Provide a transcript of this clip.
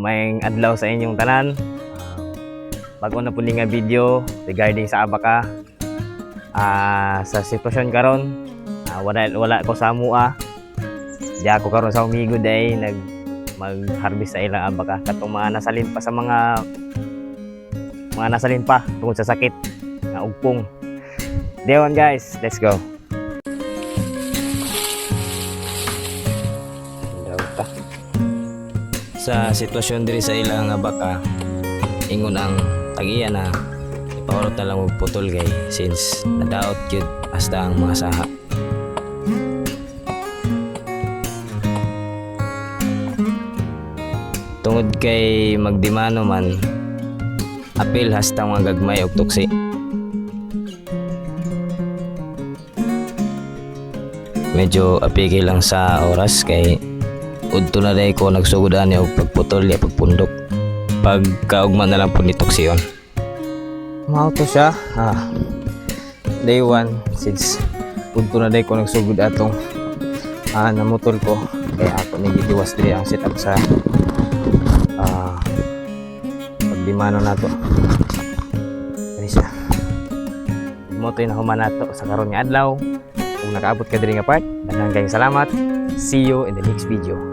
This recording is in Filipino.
May adlaw sa inyong tanan. Bago na po nga video regarding sa abaka. Sa sitwasyon karon, wala ko sa mua. Di ako karon sa umigo day mag-harvest sa ilang abaka katong mga nasalin pa sa mga nasalin pa tungod sa sakit na ugpong. Dewan guys, let's go. Sa sitwasyon diri sa ilang abaka, ingon ang tagiya na ipaurot na lang magputol kay since nadaot yun hasta ang mga saha. Tungod kay magdimano man, apil hasta mga gagmay og tuksi. Medyo apiki lang sa oras kay udto na day ko nagsugod ani og pagputol ya pagpundok. Pagkaugma na lang po ni tuksiyon. Mao to siya. Day 1 since udto na day ko nagsugod atong namutol ko kaya ako nigidiwas diri ang setup sa pagdimano nato. Kani siya. Mo to na human nato sa karon nga adlaw. Kung nakaabot ka diri nga part, daghang kayong salamat. See you in the next video.